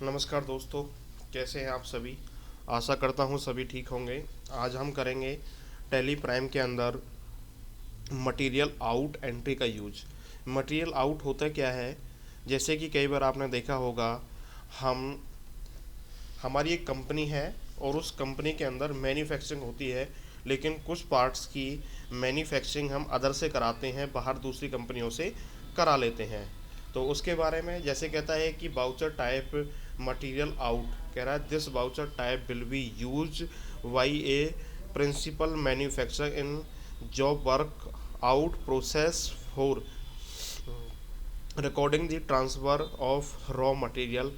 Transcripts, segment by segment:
नमस्कार दोस्तों, कैसे हैं आप सभी। आशा करता हूँ सभी ठीक होंगे। आज हम करेंगे टैली प्राइम के अंदर मटेरियल आउट एंट्री का यूज। मटेरियल आउट होता क्या है, जैसे कि कई बार आपने देखा होगा, हम हमारी एक कंपनी है और उस कंपनी के अंदर मैन्युफैक्चरिंग होती है, लेकिन कुछ पार्ट्स की मैन्युफैक्चरिंग हम अदर से कराते हैं, बाहर दूसरी कंपनियों से करा लेते हैं। तो उसके बारे में जैसे कहता है कि बाउचर टाइप मटेरियल आउट, कह रहा है this voucher type will be use by a principal manufacturer in job work out process for recording the transfer of raw material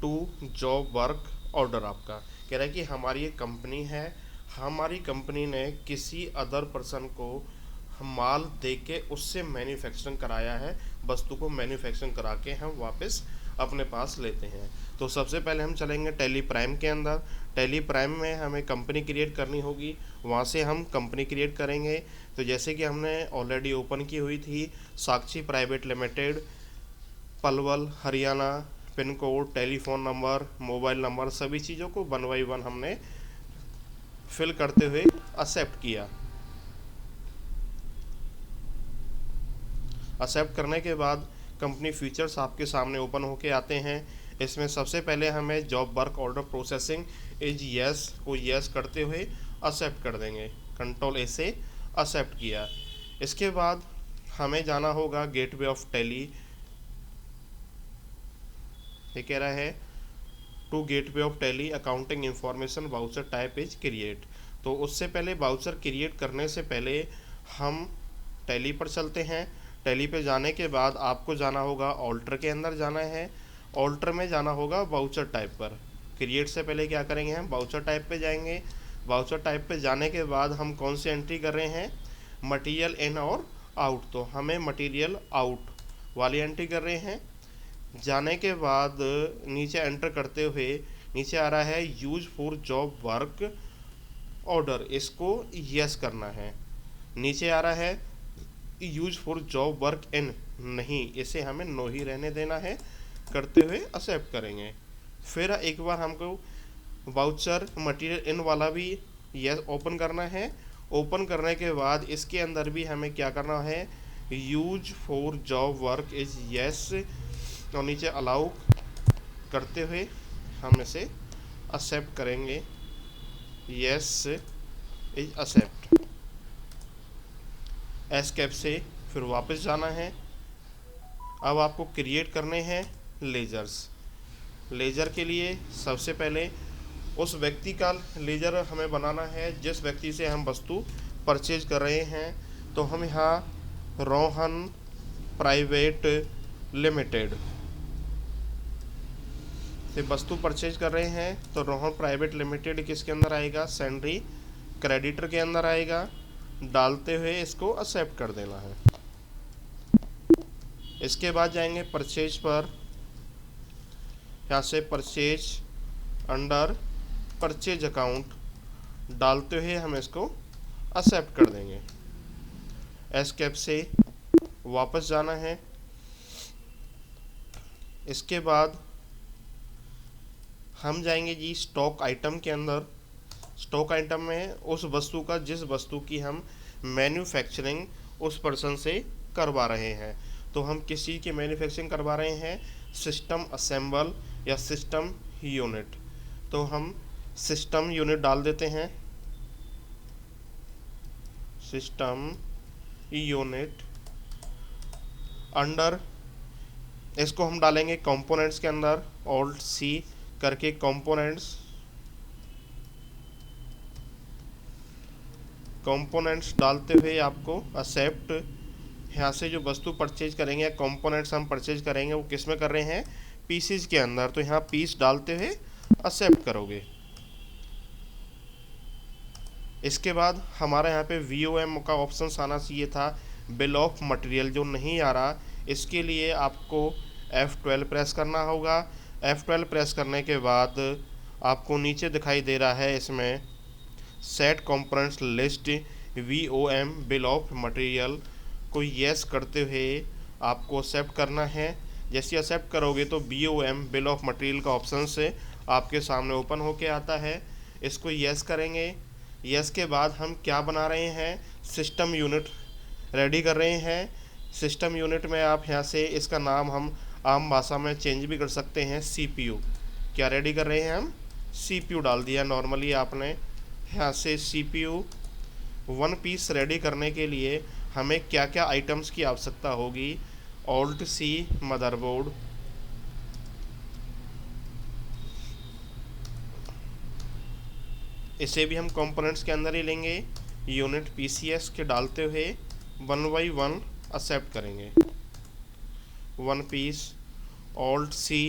to job work order. आपका कह रहा है कि हमारी एक कंपनी है, हमारी कंपनी ने किसी अदर पर्सन को माल दे के उससे मैन्युफैक्चरिंग कराया है, वस्तु को मैन्युफैक्चरिंग करा के हम वापस अपने पास लेते हैं। तो सबसे पहले हम चलेंगे टैली प्राइम के अंदर। टैली प्राइम में हमें कंपनी क्रिएट करनी होगी, वहाँ से हम कंपनी क्रिएट करेंगे। तो जैसे कि हमने ऑलरेडी ओपन की हुई थी, Sakshi private limited, Palwal Haryana, pin code, telephone number, mobile number, सभी चीज़ों को वन बाई वन हमने फिल करते हुए एक्सेप्ट किया। एक्सेप्ट करने के बाद कंपनी फीचर्स आपके सामने ओपन होके आते हैं। इसमें सबसे पहले हमें job work order processing is yes को यस करते हुए एक्सेप्ट कर देंगे। कंट्रोल ए से एक्सेप्ट किया। इसके बाद हमें जाना होगा गेटवे ऑफ टैली। ये कह रहा है to gateway of Tally accounting information voucher type is create. तो उससे पहले वाउचर क्रिएट करने से पहले हम टैली पर चलते हैं। टैली पे जाने के बाद आपको जाना होगा ऑल्टर के अंदर जाना है। ऑल्टर में जाना होगा वाउचर टाइप पर। क्रिएट से पहले क्या करेंगे, हम वाउचर टाइप पे जाएंगे। वाउचर टाइप पे जाने के बाद हम कौन सी एंट्री कर रहे हैं, मटीरियल इन और आउट। तो हमें मटीरियल आउट वाली एंट्री कर रहे हैं। जाने के बाद नीचे एंटर करते हुए नीचे आ रहा है use for job work order, इसको यस करना है। नीचे आ रहा है use for job work in, नहीं, इसे हमें नो ही रहने देना है। करते हुए एक्सेप्ट करेंगे। फिर एक बार हमको वाउचर मटेरियल इन वाला भी यस ओपन करना है। ओपन करने के बाद इसके अंदर भी हमें क्या करना है, use for job work is yes, और नीचे अलाउ करते हुए हम इसे एक्सेप्ट करेंगे। Yes is accept. एस्केप से फिर वापस जाना है। अब आपको क्रिएट करने हैं लेजर्स। लेजर के लिए सबसे पहले उस व्यक्ति का लेजर हमें बनाना है जिस व्यक्ति से हम वस्तु परचेज कर रहे हैं। तो हम यहाँ रोहन प्राइवेट लिमिटेड से वस्तु परचेज कर रहे हैं, तो रोहन प्राइवेट लिमिटेड किसके अंदर आएगा, सैंड्री क्रेडिटर के अंदर आएगा। डालते हुए इसको एक्सेप्ट कर देना है। इसके बाद जाएंगे परचेज पर। यहाँ से परचेज अंडर परचेज अकाउंट डालते हुए हम इसको एक्सेप्ट कर देंगे। एस्केप से वापस जाना है। इसके बाद हम जाएंगे जी स्टॉक आइटम के अंदर। स्टॉक आइटम में उस वस्तु का, जिस वस्तु की हम मैन्युफैक्चरिंग उस पर्सन से करवा रहे हैं। तो हम किस चीज़ की मैन्युफैक्चरिंग करवा रहे हैं, सिस्टम असेंबल या सिस्टम यूनिट। तो हम सिस्टम यूनिट डाल देते हैं। सिस्टम यूनिट अंडर, इसको हम डालेंगे कंपोनेंट्स के अंदर, ऑल्ट सी करके कंपोनेंट्स डालते हुए आपको एक्सेप्ट। यहाँ से जो वस्तु परचेज करेंगे, कंपोनेंट्स हम परचेज करेंगे, वो किस में कर रहे हैं, पीसीज के अंदर। तो यहाँ पीस डालते हुए एक्सेप्ट करोगे। इसके बाद हमारा यहाँ पे VOM का ऑप्शन आना चाहिए था, बिल ऑफ मटेरियल, जो नहीं आ रहा। इसके लिए आपको F12 प्रेस करना होगा। F12 प्रेस करने के बाद आपको नीचे दिखाई दे रहा है इसमें set components list VOM bill of material को यस करते हुए आपको एक्सेप्ट करना है। जैसे एक्सेप्ट करोगे तो BOM बिल ऑफ मटेरियल का ऑप्शन से आपके सामने ओपन होके आता है। इसको यस करेंगे। यस के बाद हम क्या बना रहे हैं, सिस्टम यूनिट रेडी कर रहे हैं। सिस्टम यूनिट में आप यहाँ से इसका नाम हम आम भाषा में चेंज भी कर सकते हैं, CPU। क्या रेडी कर रहे हैं हम, CPU डाल दिया नॉर्मली आपने। यहाँ से CPU 1 पीस रेडी करने के लिए हमें क्या क्या आइटम्स की आवश्यकता होगी। Alt+C मदरबोर्ड, इसे भी हम कंपोनेंट्स के अंदर ही लेंगे। यूनिट PCS के डालते हुए 1 बाई 1 एक्सेप्ट करेंगे। 1 पीस Alt+C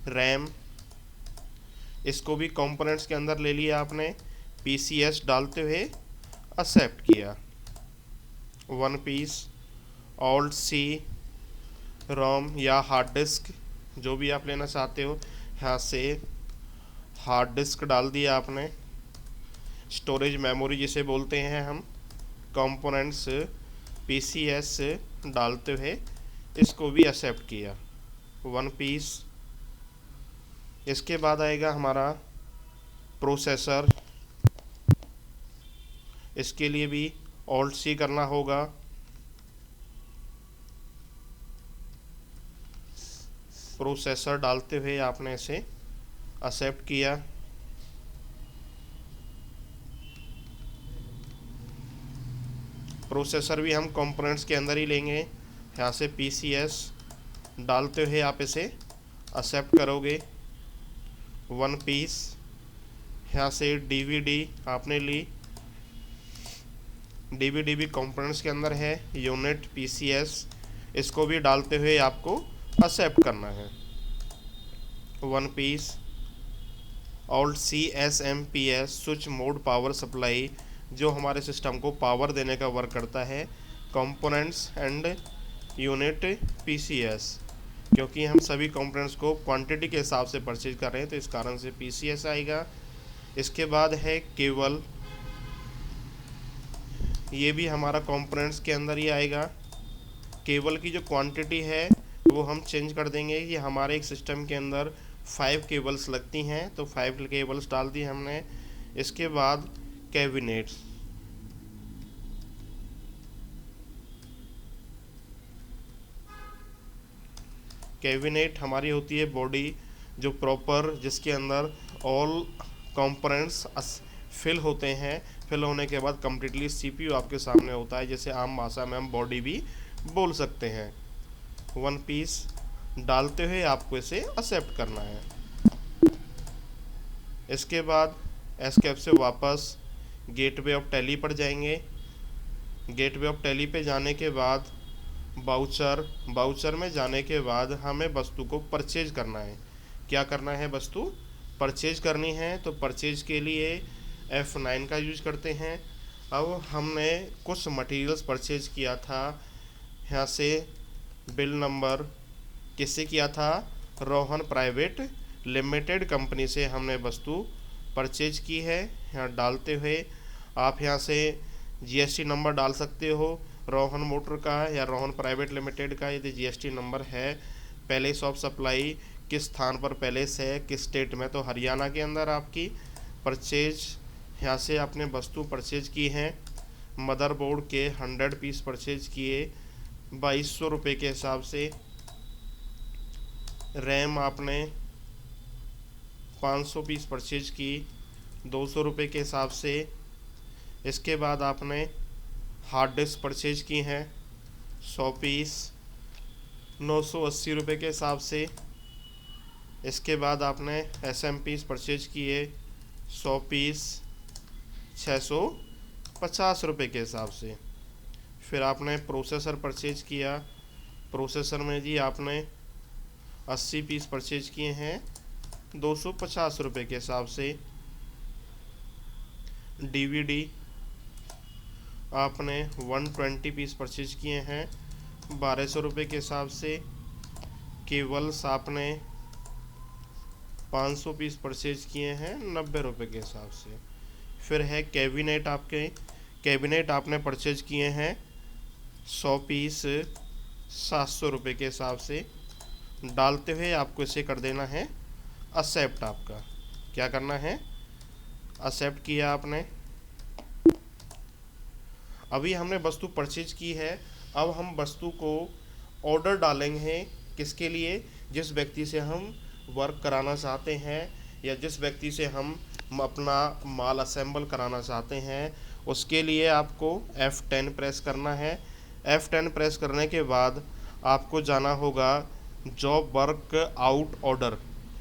रैम, इसको भी कंपोनेंट्स के अंदर ले लिया आपने। PCS डालते हुए एक्सेप्ट किया। 1 पीस Alt+C रोम या हार्ड डिस्क, जो भी आप लेना चाहते हो। यहाँ से हार्ड डिस्क डाल दिया आपने, स्टोरेज मेमोरी जिसे बोलते हैं हम। कंपोनेंट्स PCS डालते हुए इसको भी एक्सेप्ट किया। 1 पीस। इसके बाद आएगा हमारा प्रोसेसर, इसके लिए भी Alt+C करना होगा। प्रोसेसर डालते हुए आपने इसे एक्सेप्ट किया। प्रोसेसर भी हम कंपोनेंट्स के अंदर ही लेंगे। यहाँ से PCS डालते हुए आप इसे एक्सेप्ट करोगे। 1 पीस। यहाँ से DVD आपने ली, DVD भी कंपोनेंट्स के अंदर है। यूनिट PCS, इसको भी डालते हुए आपको एक्सेप्ट करना है। 1 piece Alt+C SMPS switch mode power supply, जो हमारे सिस्टम को पावर देने का वर्क करता है। कंपोनेंट्स एंड यूनिट PCS, क्योंकि हम सभी कंपोनेंट्स को क्वांटिटी के हिसाब से परचेज कर रहे हैं तो इस कारण से PCS आएगा। इसके बाद है केबल, ये भी हमारा कंपोनेंट्स के अंदर ही आएगा। केबल की जो क्वांटिटी है वो हम चेंज कर देंगे। ये हमारे एक सिस्टम के अंदर 5 केबल्स लगती हैं, तो 5 केबल्स डाल दी हमने। इसके बाद कैबिनेट्स, कैबिनेट हमारी होती है बॉडी जो प्रॉपर, जिसके अंदर ऑल कंपोनेंट्स फिल होते हैं। फिल होने के बाद कम्प्लीटली CPU आपके सामने होता है, जैसे आम भाषा में हम बॉडी भी बोल सकते हैं। 1 पीस डालते हुए आपको इसे एक्सेप्ट करना है। इसके बाद एस्केप से वापस गेटवे ऑफ टैली पर जाएंगे। गेटवे ऑफ टैली पे जाने के बाद बाउचर में जाने के बाद हमें वस्तु को परचेज करना है। क्या करना है, वस्तु परचेज करनी है। तो परचेज के लिए F9 का यूज करते हैं। अब हमने कुछ मटेरियल्स परचेज किया था। यहाँ से बिल नंबर किससे किया था, रोहन प्राइवेट लिमिटेड कंपनी से हमने वस्तु परचेज की है। यहाँ डालते हुए आप यहाँ से GST नंबर डाल सकते हो, रोहन मोटर का या रोहन प्राइवेट लिमिटेड का। यदि GST नंबर है, पैलेस ऑफ सप्लाई किस स्थान पर पैलेस है, किस स्टेट में, तो हरियाणा के अंदर आपकी परचेज। यहाँ से आपने वस्तु परचेज की हैं। मदरबोर्ड के 100 पीस परचेज किए 2200 रुपये के हिसाब से। रैम आपने 500 पीस परचेज की 200 रुपये के हिसाब से। इसके बाद आपने हार्ड डिस्क परचेज की हैं 100 पीस 980 रुपये के हिसाब से। इसके बाद आपने SMPs परचेज किए 100 पीस 650 रुपये के हिसाब से। फिर आपने प्रोसेसर परचेज किया। प्रोसेसर में जी आपने 80 पीस परचेज किए हैं 250 रुपये के हिसाब से। DVD आपने 120 पीस परचेज किए हैं 1200 रुपये के हिसाब से। केबल्स आपने 500 पीस परचेज किए हैं 90 रुपये के हिसाब से। फिर है कैबिनेट, आपके कैबिनेट आपने परचेज किए हैं 100 पीस 700 रुपये के हिसाब से। डालते हुए आपको इसे कर देना है एक्सेप्ट। आपका क्या करना है, एक्सेप्ट किया आपने। अभी हमने वस्तु परचेज की है, अब हम वस्तु को ऑर्डर डालेंगे। किसके लिए, जिस व्यक्ति से हम वर्क कराना चाहते हैं या जिस व्यक्ति से हम अपना माल असेंबल कराना चाहते हैं, उसके लिए आपको F10 प्रेस करना है। F10 प्रेस करने के बाद आपको जाना होगा जॉब वर्क आउट ऑर्डर।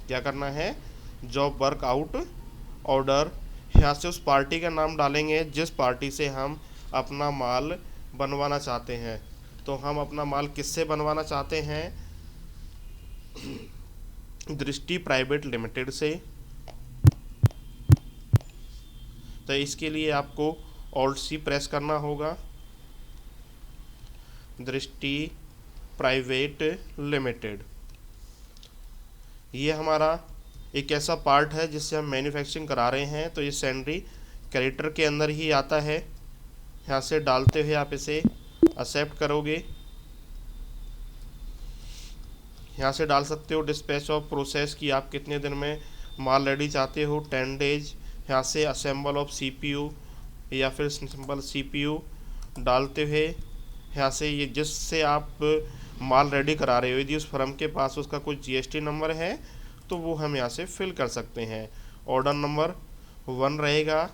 क्या करना है, जॉब वर्क आउट ऑर्डर। यहाँ से उस पार्टी का नाम डालेंगे जिस पार्टी से हम अपना माल बनवाना चाहते हैं। तो हम अपना माल किससे बनवाना चाहते हैं, दृष्टि प्राइवेट लिमिटेड से। तो इसके लिए आपको ऑल्ट सी प्रेस करना होगा, दृष्टि प्राइवेट लिमिटेड। ये हमारा एक ऐसा पार्ट है जिससे हम मैन्युफैक्चरिंग करा रहे हैं, तो ये सैंडरी क्रेडिटर के अंदर ही आता है। यहाँ से डालते हुए आप इसे एक्सेप्ट करोगे। यहाँ से डाल सकते हो डिस्पैच ऑफ प्रोसेस की आप कितने दिन में माल रेडी चाहते हो, 10 डेज। यहाँ से असेंबल ऑफ CPU या फिर सिंपल CPU डालते हुए यहाँ से ये जिससे आप माल रेडी करा रहे हो, यदि उस फर्म के पास उसका कोई GST नंबर है तो वो हम यहाँ से फिल कर सकते हैं। ऑर्डर नंबर 1 रहेगा।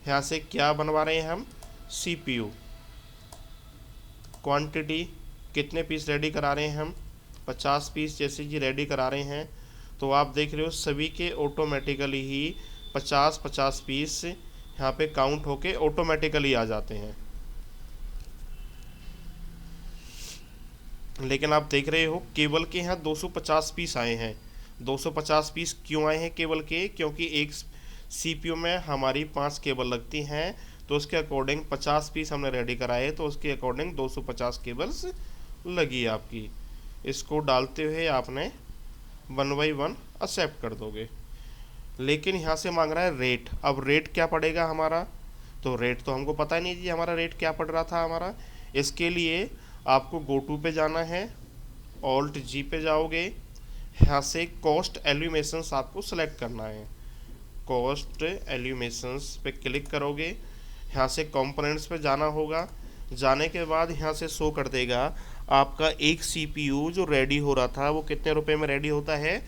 यहाँ से क्या बनवा रहे हैं हम, CPU। क्वांटिटी कितने पीस रेडी करा रहे हैं हम, 50 पीस जैसे जी रेडी करा रहे हैं। तो आप देख रहे हो सभी के ऑटोमेटिकली ही 50-50 पीस यहाँ पे काउंट होके ऑटोमेटिकली आ जाते हैं। लेकिन आप देख रहे हो केबल के यहाँ 250 पीस आए हैं। 250 पीस क्यों आए हैं केबल के, क्योंकि एक CPU में हमारी 5 केबल लगती हैं, तो उसके अकॉर्डिंग 50 पीस हमने रेडी कराए, तो उसके अकॉर्डिंग 250 केबल्स लगी आपकी। इसको डालते हुए आपने 1 by 1 एक्सेप्ट कर दोगे। लेकिन यहाँ से मांग रहा है रेट। अब रेट क्या पड़ेगा हमारा, तो रेट तो हमको पता ही नहीं जी हमारा रेट क्या पड़ रहा था हमारा। इसके लिए आपको गो टू पे जाना है, ऑल्ट G पे जाओगे। यहाँ से कॉस्ट एलिमिनेशंस आपको सेलेक्ट करना है, कॉस्ट एलिमिनेशंस पे क्लिक करोगे। यहाँ से कंपोनेंट्स पे जाना होगा। जाने के बाद यहाँ से शो कर देगा आपका एक CPU जो रेडी हो रहा था वो कितने रुपए में रेडी होता है,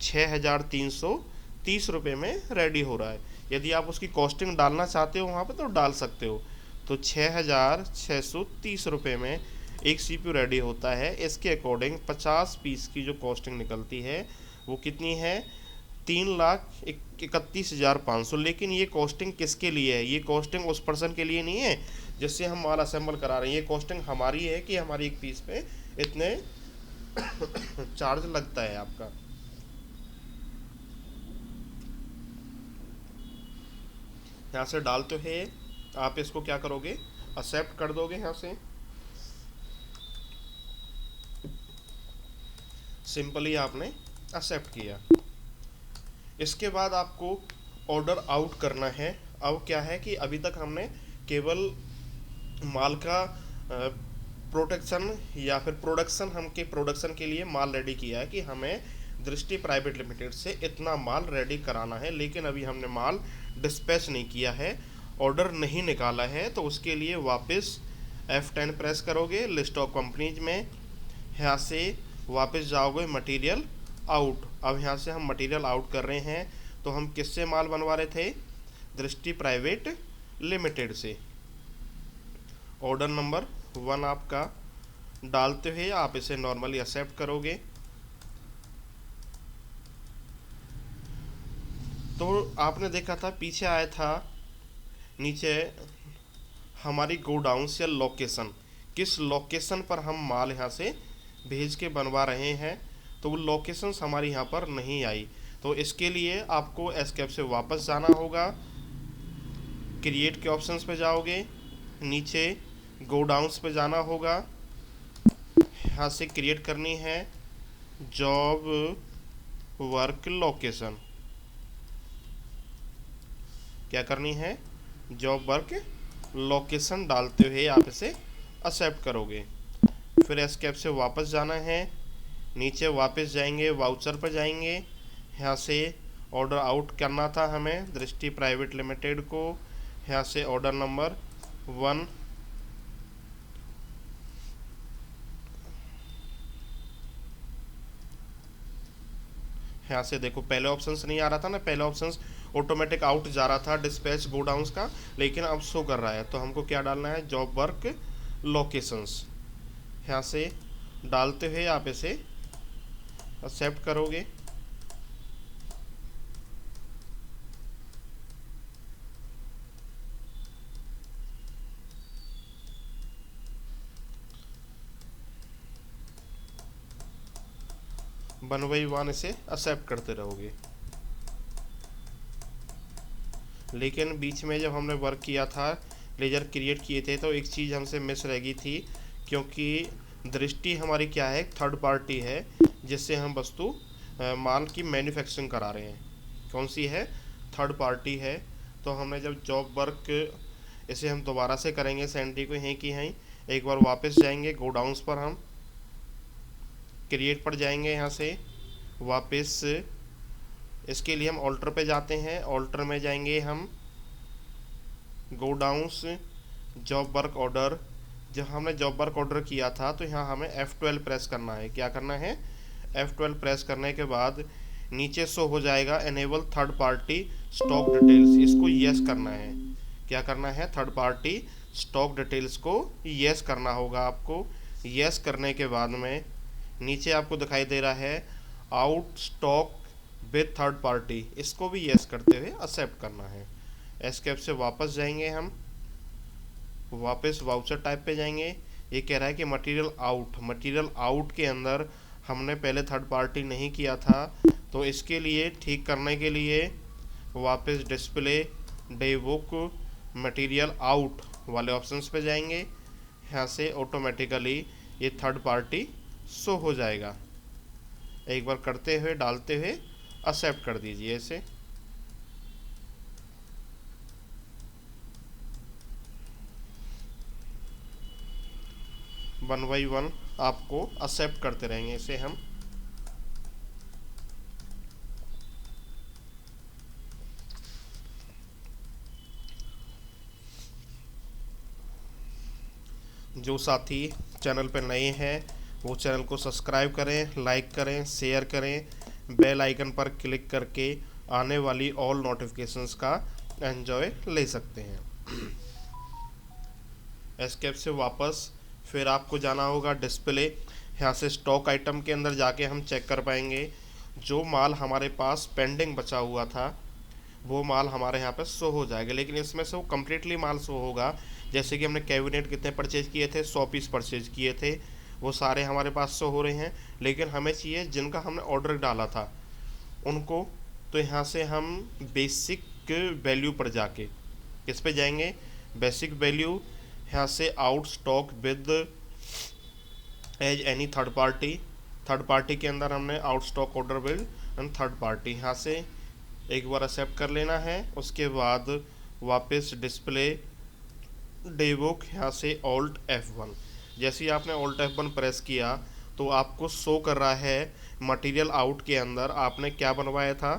6330 रुपये में रेडी हो रहा है। यदि आप उसकी कॉस्टिंग डालना चाहते हो वहाँ पे तो डाल सकते हो। तो 6630 रुपये में एक CPU रेडी होता है। इसके अकॉर्डिंग 50 पीस की जो कॉस्टिंग निकलती है वो कितनी है, 3,31,500। लेकिन ये कॉस्टिंग किसके लिए है, ये कॉस्टिंग उस पर्सन के लिए नहीं है जिससे हम माल असेंबल करा रहे हैं। ये कॉस्टिंग हमारी है कि हमारी एक पीस पे इतने चार्ज लगता है आपका। यहाँ से डालते हैं आप इसको क्या करोगे, एक्सेप्ट कर दोगे। यहाँ से सिंपली आपने एक्सेप्ट किया। इसके बाद आपको ऑर्डर आउट करना है। अब क्या है कि अभी तक हमने केवल माल का प्रोटेक्शन या फिर प्रोडक्शन, हमके प्रोडक्शन के लिए माल रेडी किया है कि हमें दृष्टि प्राइवेट लिमिटेड से इतना माल रेडी कराना है, लेकिन अभी हमने माल डिस्पैच नहीं किया है, ऑर्डर नहीं निकाला है। तो उसके लिए वापस F10 प्रेस करोगे लिस्ट ऑफ कंपनीज में। यहाँ से वापस जाओगे मटेरियल आउट। अब यहाँ से हम मटेरियल आउट कर रहे हैं, तो हम किससे माल बनवा रहे थे, दृष्टि प्राइवेट लिमिटेड से। ऑर्डर नंबर 1 आपका डालते हुए आप इसे नॉर्मली एक्सेप्ट करोगे। तो आपने देखा था पीछे आया था नीचे हमारी गोडाउन से लोकेशन, किस लोकेशन पर हम माल यहाँ से भेज के बनवा रहे हैं, तो वो लोकेशंस हमारी यहाँ पर नहीं आई। तो इसके लिए आपको एस्केप से वापस जाना होगा, क्रिएट के ऑप्शंस पे जाओगे, नीचे गोडाउन्स पे जाना होगा। यहाँ से क्रिएट करनी है जॉब वर्क लोकेशन। क्या करनी है, जॉब वर्क लोकेशन डालते हुए आप इसे एक्सेप्ट करोगे। फिर एस्केप से वापस जाना है, नीचे वापस जाएंगे, वाउचर पर जाएंगे, यहाँ से ऑर्डर आउट करना था हमें दृष्टि प्राइवेट लिमिटेड को। यहाँ से ऑर्डर नंबर 1, यहाँ से देखो पहले ऑप्शन नहीं आ रहा था ना, पहले ऑप्शन ऑटोमेटिक आउट जा रहा था डिस्पैच गोडाउंस का, लेकिन अब शो कर रहा है। तो हमको क्या डालना है, जॉब वर्क लोकेशंस। यहाँ से डालते हुए आप इसे एक्सेप्ट करोगे। वन बाई वन इसे एक्सेप्ट करते रहोगे। लेकिन बीच में जब हमने वर्क किया था, लेजर क्रिएट किए थे, तो एक चीज़ हमसे मिस रह गई थी, क्योंकि दृष्टि हमारी क्या है, थर्ड पार्टी है जिससे हम वस्तु माल की मैन्युफैक्चरिंग करा रहे हैं। कौन सी है, थर्ड पार्टी है। तो हमने जब जॉब वर्क इसे हम दोबारा से करेंगे, सेंट्री को यहीं की यहीं, एक बार वापस जाएंगे गोडाउंस पर, हम क्रिएट पर जाएंगे, यहाँ से वापस इसके लिए हम ऑल्टर पे जाते हैं, ऑल्टर में जाएंगे हम गोडाउंस जॉब वर्क ऑर्डर। जब हमने जॉब वर्क ऑर्डर किया था तो यहाँ हमें F12 प्रेस करना है। क्या करना है, F12 प्रेस करने के बाद नीचे शो हो जाएगा enable third party stock details, इसको यस करना है। क्या करना है, थर्ड पार्टी स्टॉक डिटेल्स को यस करना होगा आपको। यस करने के बाद में नीचे आपको दिखाई दे रहा है out stock with third party, इसको भी यस करते हुए एक्सेप्ट करना है। एस्केप से वापस जाएंगे हम, वापस वाउचर टाइप पे जाएंगे। ये कह रहा है कि मटेरियल आउट के अंदर हमने पहले थर्ड पार्टी नहीं किया था, तो इसके लिए ठीक करने के लिए वापस display day book material out वाले ऑप्शंस पे जाएंगे। यहाँ से ऑटोमेटिकली ये थर्ड पार्टी शो हो जाएगा। एक बार करते हुए डालते हुए एक्सेप्ट कर दीजिए इसे। वन बाई वन आपको एक्सेप्ट करते रहेंगे इसे हम। जो साथी चैनल पर नए हैं वो चैनल को सब्सक्राइब करें, लाइक करें, शेयर करें, बेल आइकन पर क्लिक करके आने वाली ऑल नोटिफिकेशंस का एंजॉय ले सकते हैं। एस्केप से वापस फिर आपको जाना होगा डिस्प्ले। यहाँ से स्टॉक आइटम के अंदर जाके हम चेक कर पाएंगे जो माल हमारे पास पेंडिंग बचा हुआ था वो माल हमारे यहाँ पे शो हो जाएगा। लेकिन इसमें से वो कम्प्लीटली माल शो होगा। जैसे कि हमने कैबिनेट कितने परचेज किए थे, 100 पीस परचेज किए थे, वो सारे हमारे पास शो हो रहे हैं। लेकिन हमें चाहिए जिनका हमने ऑर्डर डाला था उनको। तो यहाँ से हम बेसिक वैल्यू पर जाके किस पे जाएंगे, बेसिक वैल्यू। यहाँ से out stock with as any third party के अंदर हमने out stock order with and third party, यहाँ से एक बार एक्सेप्ट कर लेना है। उसके बाद वापस डिस्प्ले डे बुक, यहाँ से ऑल्ट F1। जैसे ही आपने ऑल्ट F1 प्रेस किया तो आपको शो कर रहा है मटेरियल आउट के अंदर आपने क्या बनवाया था।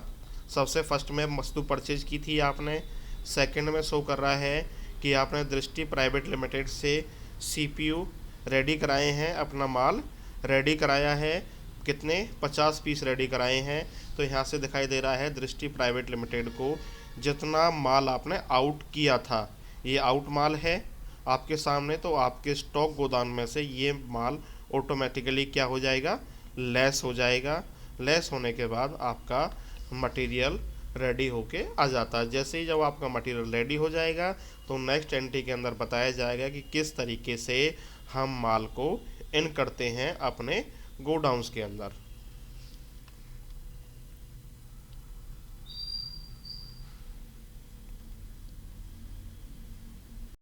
सबसे फर्स्ट में वस्तु परचेज की थी आपने, सेकंड में शो कर रहा है कि आपने दृष्टि प्राइवेट लिमिटेड से CPU रेडी कराए हैं, अपना माल रेडी कराया है। कितने, 50 पीस रेडी कराए हैं। तो यहाँ से दिखाई दे रहा है दृष्टि प्राइवेट लिमिटेड को जितना माल आपने आउट किया था, ये आउट माल है आपके सामने। तो आपके स्टॉक गोदाम में से ये माल ऑटोमेटिकली क्या हो जाएगा, लेस हो जाएगा। लेस होने के बाद आपका मटेरियल रेडी होके आ जाता है। जैसे ही जब आपका मटेरियल रेडी हो जाएगा तो नेक्स्ट एंट्री के अंदर बताया जाएगा कि किस तरीके से हम माल को इन करते हैं अपने गोडाउन्स के अंदर।